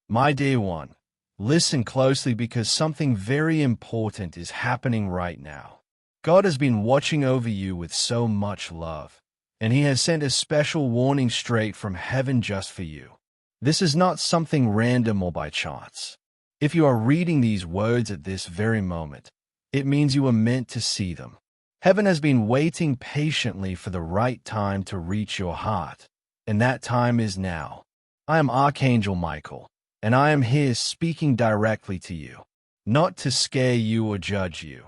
My dear one, listen closely because something very important is happening right now. God has been watching over you with so much love, and He has sent a special warning straight from heaven just for you. This is not something random or by chance. If you are reading these words at this very moment, it means you are meant to see them. Heaven has been waiting patiently for the right time to reach your heart, and that time is now. I am Archangel Michael, and I am here speaking directly to you, not to scare you or judge you,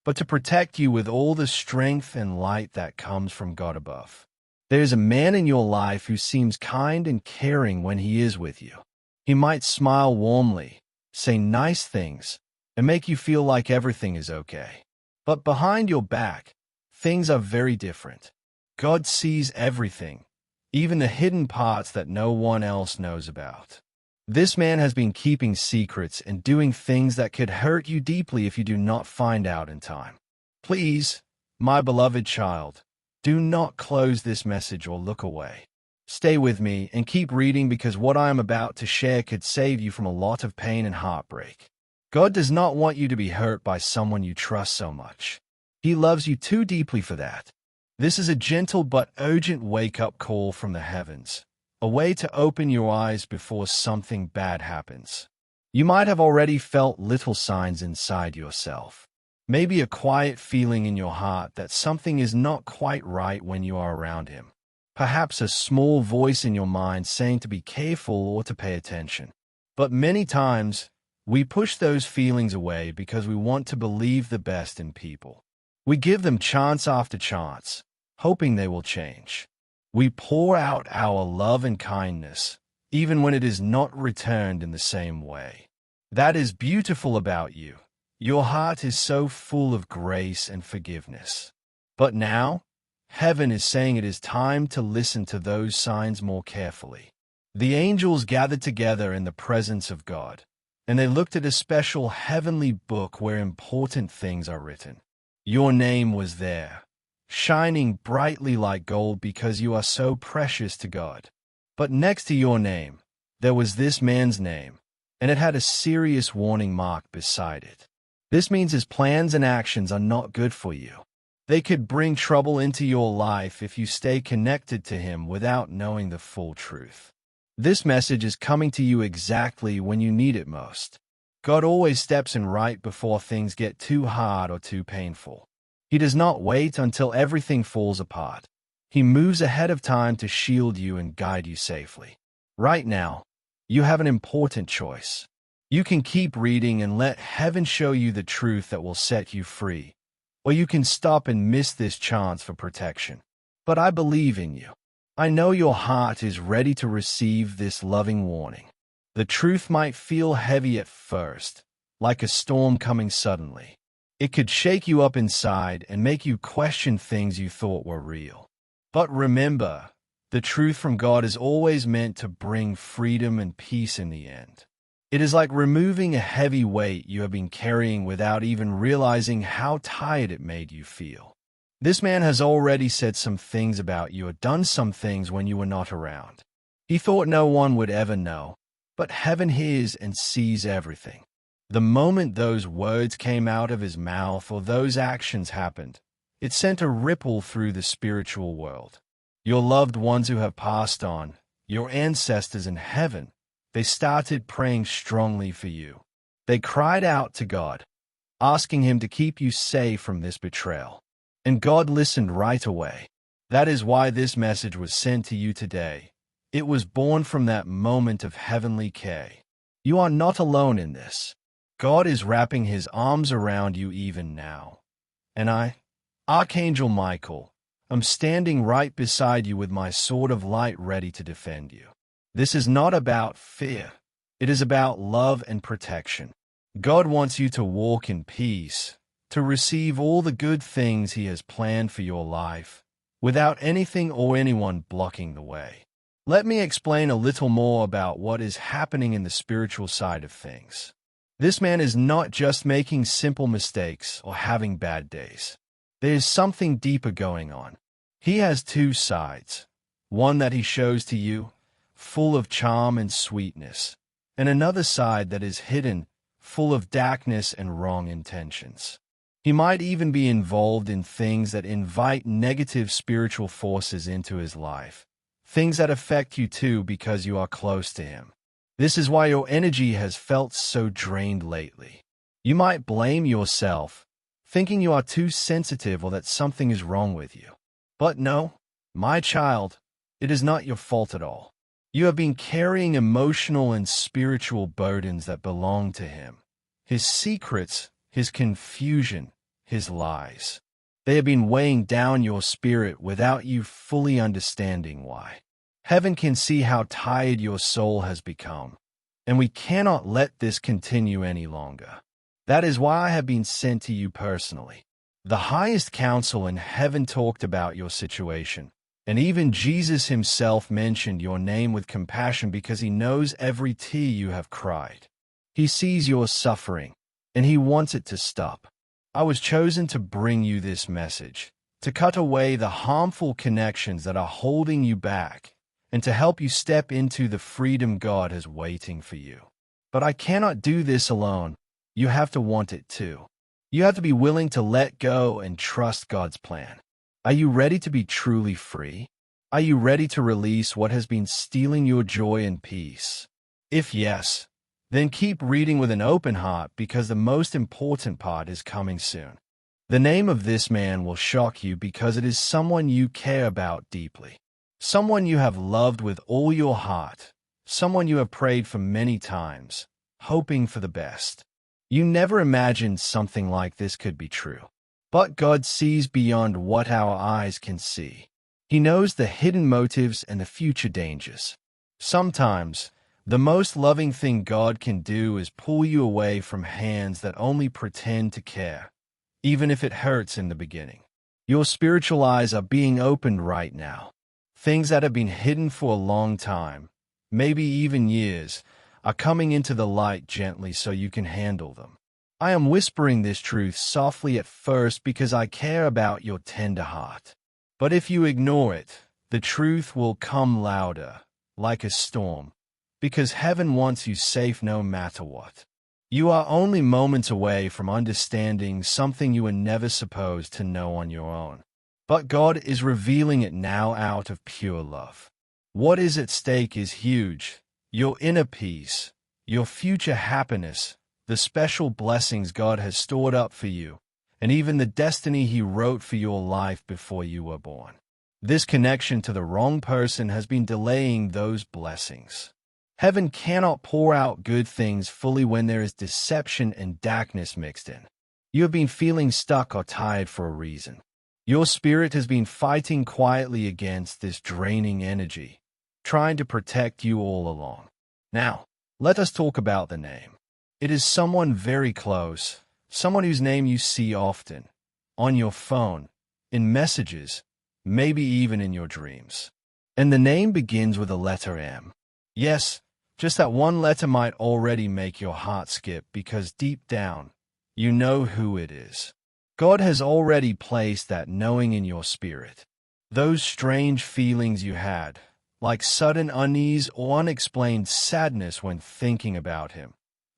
but to protect you with all the strength and light that comes from God above. There is a man in your life who seems kind and caring when he is with you. He might smile warmly, say nice things, and make you feel like everything is okay. But behind your back, things are very different. God sees everything, even the hidden parts that no one else knows about. This man has been keeping secrets and doing things that could hurt you deeply if you do not find out in time. Please, my beloved child, do not close this message or look away. Stay with me and keep reading because what I am about to share could save you from a lot of pain and heartbreak. God does not want you to be hurt by someone you trust so much. He loves you too deeply for that. This is a gentle but urgent wake-up call from the heavens, a way to open your eyes before something bad happens. You might have already felt little signs inside yourself. Maybe a quiet feeling in your heart that something is not quite right when you are around Him. Perhaps a small voice in your mind saying to be careful or to pay attention. But many times, we push those feelings away because we want to believe the best in people. We give them chance after chance, hoping they will change. We pour out our love and kindness, even when it is not returned in the same way. That is beautiful about you. Your heart is so full of grace and forgiveness. But now, heaven is saying it is time to listen to those signs more carefully. The angels gathered together in the presence of God, and they looked at a special heavenly book where important things are written. Your name was there, shining brightly like gold because you are so precious to God. But next to your name, there was this man's name, and it had a serious warning mark beside it. This means his plans and actions are not good for you. They could bring trouble into your life if you stay connected to him without knowing the full truth. This message is coming to you exactly when you need it most. God always steps in right before things get too hard or too painful. He does not wait until everything falls apart. He moves ahead of time to shield you and guide you safely. Right now, you have an important choice. You can keep reading and let heaven show you the truth that will set you free, or you can stop and miss this chance for protection. But I believe in you. I know your heart is ready to receive this loving warning. The truth might feel heavy at first, like a storm coming suddenly. It could shake you up inside and make you question things you thought were real. But remember, the truth from God is always meant to bring freedom and peace in the end. It is like removing a heavy weight you have been carrying without even realizing how tired it made you feel. This man has already said some things about you or done some things when you were not around. He thought no one would ever know, but heaven hears and sees everything. The moment those words came out of his mouth or those actions happened, it sent a ripple through the spiritual world. Your loved ones who have passed on, your ancestors in heaven, they started praying strongly for you. They cried out to God, asking Him to keep you safe from this betrayal. And God listened right away. That is why this message was sent to you today. It was born from that moment of heavenly care. You are not alone in this. God is wrapping His arms around you even now. And I, Archangel Michael, am standing right beside you with my sword of light ready to defend you. This is not about fear. It is about love and protection. God wants you to walk in peace, to receive all the good things He has planned for your life, without anything or anyone blocking the way. Let me explain a little more about what is happening in the spiritual side of things. This man is not just making simple mistakes or having bad days. There is something deeper going on. He has two sides, one that he shows to you, full of charm and sweetness, and another side that is hidden, full of darkness and wrong intentions. He might even be involved in things that invite negative spiritual forces into his life, things that affect you too because you are close to him. This is why your energy has felt so drained lately. You might blame yourself, thinking you are too sensitive or that something is wrong with you. But no, my child, it is not your fault at all. You have been carrying emotional and spiritual burdens that belong to him. His secrets, his confusion, his lies. They have been weighing down your spirit without you fully understanding why. Heaven can see how tired your soul has become, and we cannot let this continue any longer. That is why I have been sent to you personally. The highest council in heaven talked about your situation, and even Jesus himself mentioned your name with compassion because he knows every tear you have cried. He sees your suffering, and he wants it to stop. I was chosen to bring you this message, to cut away the harmful connections that are holding you back, and to help you step into the freedom God is waiting for you. But I cannot do this alone. You have to want it too. You have to be willing to let go and trust God's plan. Are you ready to be truly free? Are you ready to release what has been stealing your joy and peace? If yes, then keep reading with an open heart because the most important part is coming soon. The name of this man will shock you because it is someone you care about deeply, someone you have loved with all your heart, someone you have prayed for many times, hoping for the best. You never imagined something like this could be true. But God sees beyond what our eyes can see. He knows the hidden motives and the future dangers. Sometimes, the most loving thing God can do is pull you away from hands that only pretend to care, even if it hurts in the beginning. Your spiritual eyes are being opened right now. Things that have been hidden for a long time, maybe even years, are coming into the light gently so you can handle them. I am whispering this truth softly at first because I care about your tender heart. But if you ignore it, the truth will come louder, like a storm, because heaven wants you safe no matter what. You are only moments away from understanding something you were never supposed to know on your own. But God is revealing it now out of pure love. What is at stake is huge. Your inner peace, your future happiness, the special blessings God has stored up for you, and even the destiny He wrote for your life before you were born. This connection to the wrong person has been delaying those blessings. Heaven cannot pour out good things fully when there is deception and darkness mixed in. You have been feeling stuck or tired for a reason. Your spirit has been fighting quietly against this draining energy, trying to protect you all along. Now, let us talk about the name. It is someone very close, someone whose name you see often, on your phone, in messages, maybe even in your dreams. And the name begins with a letter M. Yes, just that one letter might already make your heart skip because deep down, you know who it is. God has already placed that knowing in your spirit. Those strange feelings you had, like sudden unease or unexplained sadness when thinking about Him.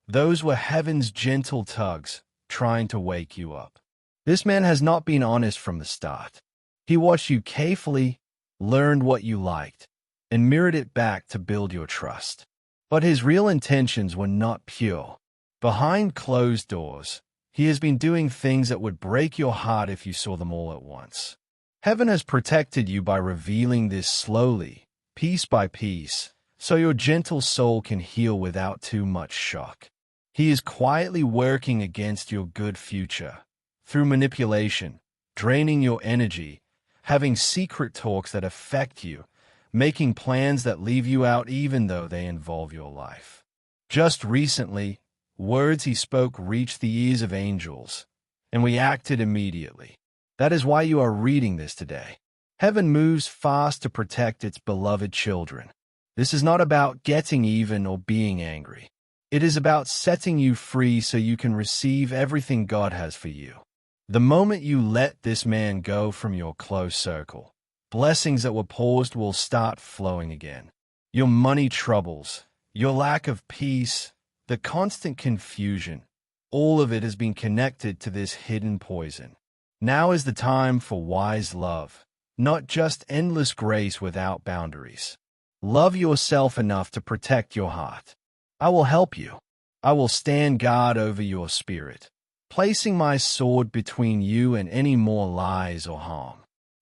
Those were heaven's gentle tugs trying to wake you up. This man has not been honest from the start. He watched you carefully, learned what you liked, and mirrored it back to build your trust. But his real intentions were not pure. Behind closed doors, he has been doing things that would break your heart if you saw them all at once. Heaven has protected you by revealing this slowly, piece by piece, so your gentle soul can heal without too much shock. He is quietly working against your good future, through manipulation, draining your energy, having secret talks that affect you, making plans that leave you out even though they involve your life. Just recently, words he spoke reached the ears of angels, and we acted immediately. That is why you are reading this today. Heaven moves fast to protect its beloved children. This is not about getting even or being angry. It is about setting you free so you can receive everything God has for you. The moment you let this man go from your close circle, blessings that were paused will start flowing again. Your money troubles, Your lack of peace, the constant confusion, all of it has been connected to this hidden poison. Now is the time for wise love, not just endless grace without boundaries. Love yourself enough to protect your heart. I will help you. I will stand guard over your spirit, placing my sword between you and any more lies or harm.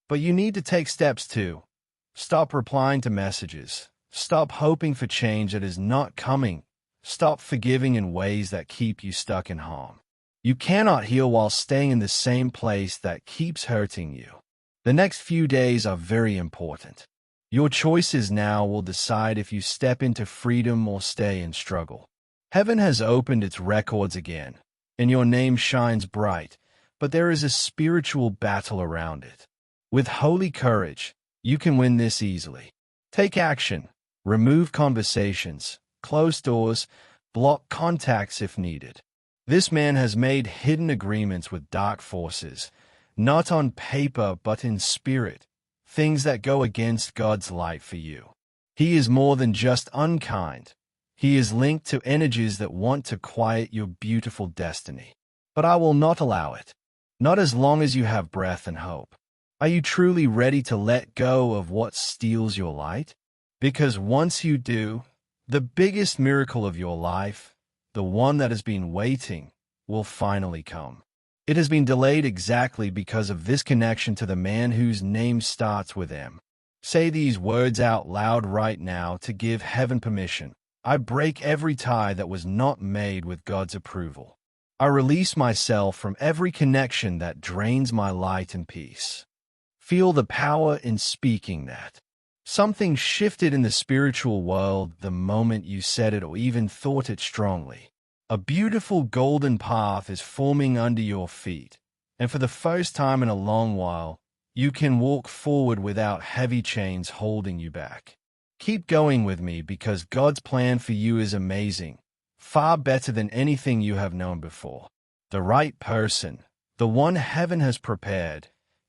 But you need to take steps too. Stop replying to messages. Stop hoping for change that is not coming. Stop forgiving in ways that keep you stuck in harm. You cannot heal while staying in the same place that keeps hurting you. The next few days are very important. Your choices now will decide if you step into freedom or stay in struggle. Heaven has opened its records again, and your name shines bright, but there is a spiritual battle around it. With holy courage, you can win this easily. Take action. Remove conversations, close doors, block contacts if needed. This man has made hidden agreements with dark forces, not on paper but in spirit, things that go against God's light for you. He is more than just unkind. He is linked to energies that want to quiet your beautiful destiny. But I will not allow it. Not as long as you have breath and hope. Are you truly ready to let go of what steals your light? Because once you do, the biggest miracle of your life, the one that has been waiting, will finally come. It has been delayed exactly because of this connection to the man whose name starts with M. Say these words out loud right now to give heaven permission. I break every tie that was not made with God's approval. I release myself from every connection that drains my light and peace. Feel the power in speaking that. Something shifted in the spiritual world the moment you said it or even thought it strongly. A beautiful golden path is forming under your feet, and for the first time in a long while, you can walk forward without heavy chains holding you back. Keep going with me because God's plan for you is amazing, far better than anything you have known before. The right person, the one heaven has prepared,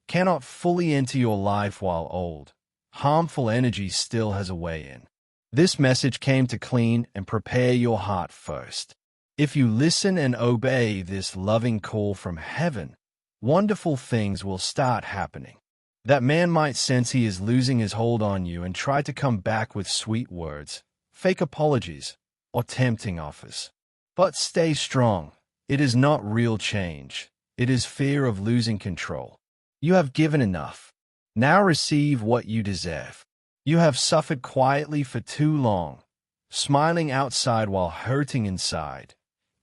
cannot fully enter your life while old. Harmful energy still has a way in. This message came to clean and prepare your heart first. If you listen and obey this loving call from heaven, wonderful things will start happening. That man might sense he is losing his hold on you and try to come back with sweet words, fake apologies, or tempting offers. But stay strong. It is not real change. It is fear of losing control. You have given enough. Now receive what you deserve. You have suffered quietly for too long, smiling outside while hurting inside,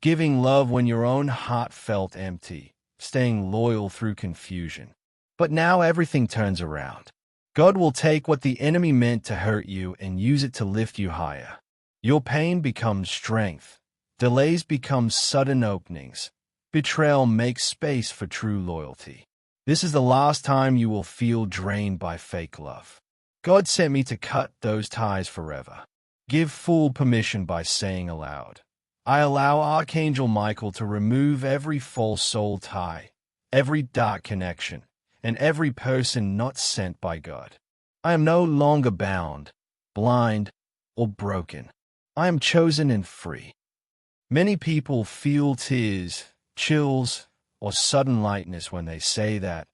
giving love when your own heart felt empty, staying loyal through confusion. But now everything turns around. God will take what the enemy meant to hurt you and use it to lift you higher. Your pain becomes strength. Delays become sudden openings. Betrayal makes space for true loyalty. This is the last time you will feel drained by fake love. God sent me to cut those ties forever. Give full permission by saying aloud, I allow Archangel Michael to remove every false soul tie, every dark connection, and every person not sent by God. I am no longer bound, blind, or broken. I am chosen and free. Many people feel tears, chills, or sudden lightness when they say that.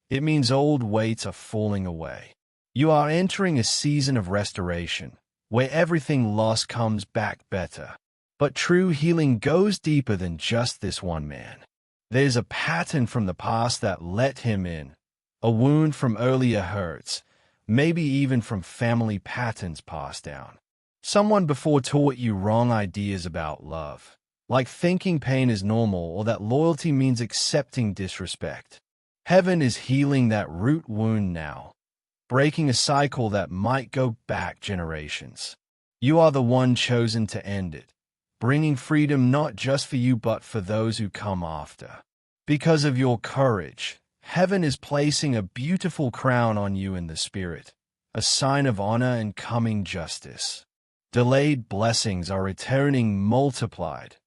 It means old weights are falling away. You are entering a season of restoration, where everything lost comes back better. But true healing goes deeper than just this one man. There's a pattern from the past that let him in, a wound from earlier hurts, maybe even from family patterns passed down. Someone before taught you wrong ideas about love, like thinking pain is normal or that loyalty means accepting disrespect. Heaven is healing that root wound now, breaking a cycle that might go back generations. You are the one chosen to end it, bringing freedom not just for you but for those who come after. Because of your courage, heaven is placing a beautiful crown on you in the spirit, a sign of honor and coming justice. Delayed blessings are returning multiplied.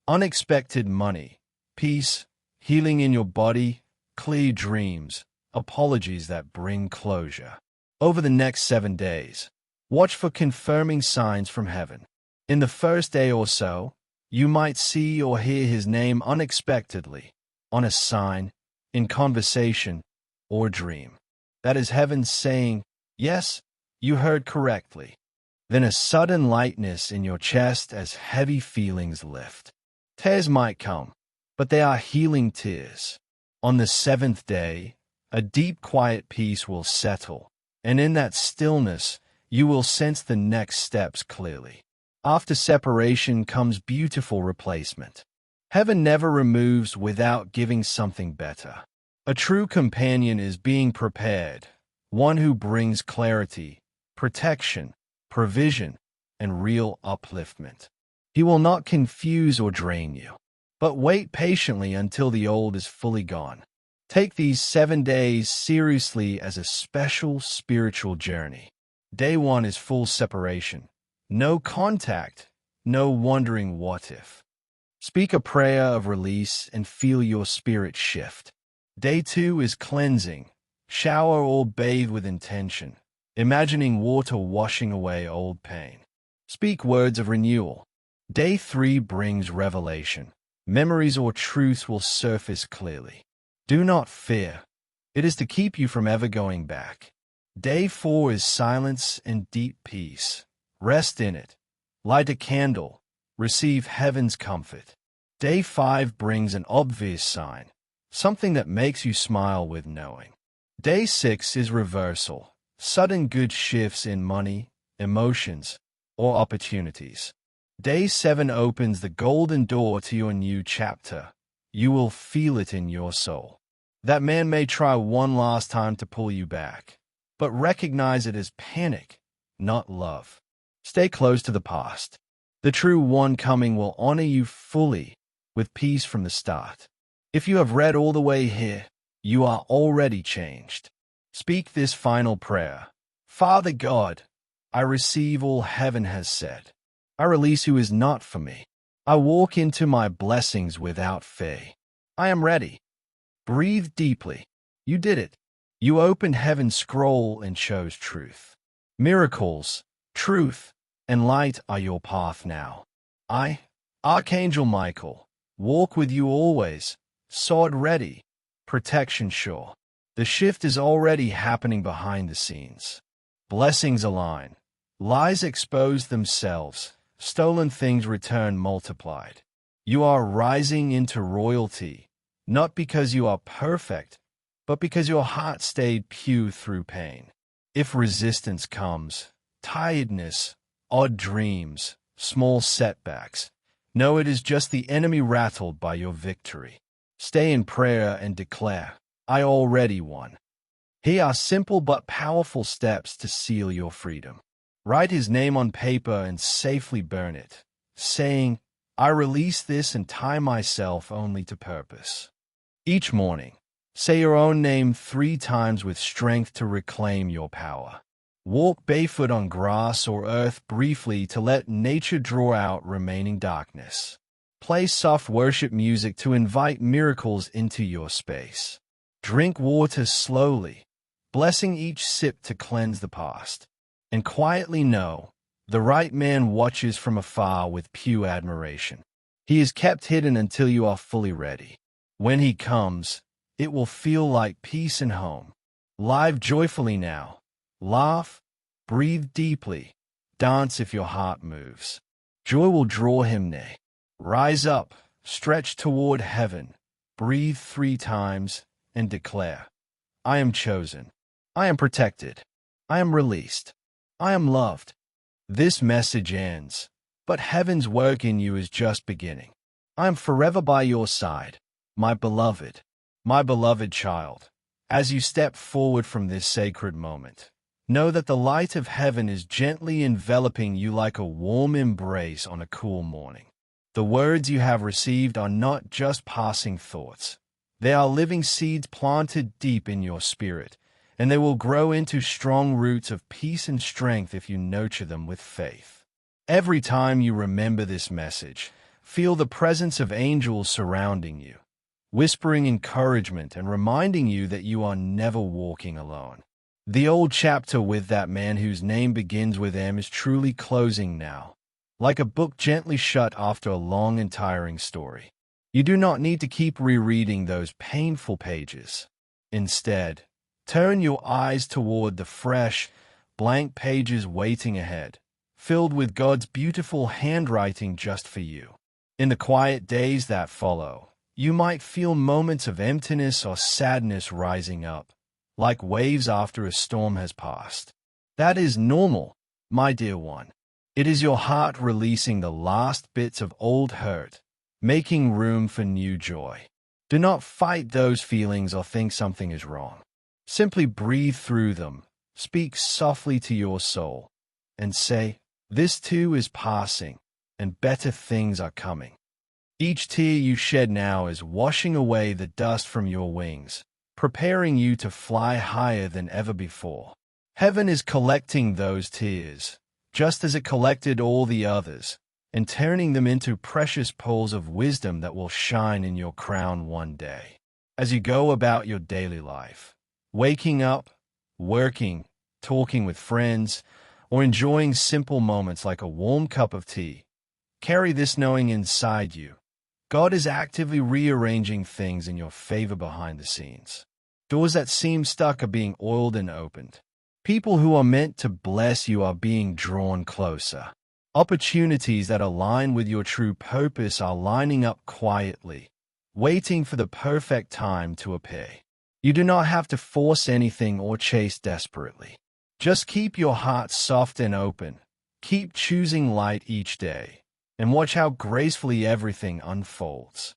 Unexpected money, peace, healing in your body, clear dreams, apologies that bring closure. Over the next 7 days, watch for confirming signs from heaven. In the first day or so, you might see or hear his name unexpectedly, on a sign, in conversation, or dream. That is heaven saying, yes, you heard correctly. Then a sudden lightness in your chest as heavy feelings lift. Tears might come, but they are healing tears. On the seventh day, a deep quiet peace will settle, and in that stillness, you will sense the next steps clearly. After separation comes beautiful replacement. Heaven never removes without giving something better. A true companion is being prepared, one who brings clarity, protection, provision, and real upliftment. He will not confuse or drain you, but wait patiently until the old is fully gone. Take these 7 days seriously as a special spiritual journey. Day 1 is full separation. No contact, no wondering what if. Speak a prayer of release and feel your spirit shift. Day 2 is cleansing. Shower or bathe with intention, imagining water washing away old pain. Speak words of renewal. Day 3 brings revelation. Memories or truths will surface clearly. Do not fear. It is to keep you from ever going back. Day 4 is silence and deep peace. Rest in it. Light a candle. Receive heaven's comfort. Day 5 brings an obvious sign, something that makes you smile with knowing. Day 6 is reversal, sudden good shifts in money, emotions, or opportunities. Day 7 opens the golden door to your new chapter. You will feel it in your soul. That man may try one last time to pull you back, but recognize it as panic, not love. Stay close to the past. The true one coming will honor you fully, with peace from the start. If you have read all the way here, you are already changed. Speak this final prayer. Father God, I receive all heaven has said. I release who is not for me. I walk into my blessings without fear. I am ready. Breathe deeply. You did it. You opened heaven's scroll and chose truth. Miracles, truth, and light are your path now. I, Archangel Michael, walk with you always, sword ready, protection sure. The shift is already happening behind the scenes. Blessings align. Lies expose themselves. Stolen things return multiplied. You are rising into royalty, not because you are perfect, but because your heart stayed pure through pain. If resistance comes, tiredness, odd dreams, small setbacks, know it is just the enemy rattled by your victory. Stay in prayer and declare, I already won. Here are simple but powerful steps to seal your freedom. Write his name on paper and safely burn it, saying, I release this and tie myself only to purpose. Each morning, say your own name 3 times with strength to reclaim your power. Walk barefoot on grass or earth briefly to let nature draw out remaining darkness. Play soft worship music to invite miracles into your space. Drink water slowly, blessing each sip to cleanse the past. And quietly know, the right man watches from afar with pure admiration. He is kept hidden until you are fully ready. When he comes, it will feel like peace and home. Live joyfully now. Laugh, breathe deeply, dance if your heart moves. Joy will draw him near. Rise up, stretch toward heaven, breathe 3 times, and declare, I am chosen. I am protected. I am released. I am loved. This message ends, but heaven's work in you is just beginning. I am forever by your side, my beloved child. As you step forward from this sacred moment, know that the light of heaven is gently enveloping you like a warm embrace on a cool morning. The words you have received are not just passing thoughts. They are living seeds planted deep in your spirit, and they will grow into strong roots of peace and strength if you nurture them with faith. Every time you remember this message, feel the presence of angels surrounding you, whispering encouragement and reminding you that you are never walking alone. The old chapter with that man whose name begins with M is truly closing now. like a book gently shut after a long and tiring story. You do not need to keep rereading those painful pages. Instead, turn your eyes toward the fresh, blank pages waiting ahead, filled with God's beautiful handwriting just for you. In the quiet days that follow, you might feel moments of emptiness or sadness rising up, like waves after a storm has passed. That is normal, my dear one. It is your heart releasing the last bits of old hurt, making room for new joy. Do not fight those feelings or think something is wrong. Simply breathe through them, speak softly to your soul, and say, "This too is passing, and better things are coming." Each tear you shed now is washing away the dust from your wings, preparing you to fly higher than ever before. Heaven is collecting those tears, just as it collected all the others, and turning them into precious pearls of wisdom that will shine in your crown one day. As you go about your daily life, waking up, working, talking with friends, or enjoying simple moments like a warm cup of tea, carry this knowing inside you. God is actively rearranging things in your favor behind the scenes. Doors that seem stuck are being oiled and opened. People who are meant to bless you are being drawn closer. Opportunities that align with your true purpose are lining up quietly, waiting for the perfect time to appear. You do not have to force anything or chase desperately. Just keep your heart soft and open. Keep choosing light each day, and watch how gracefully everything unfolds.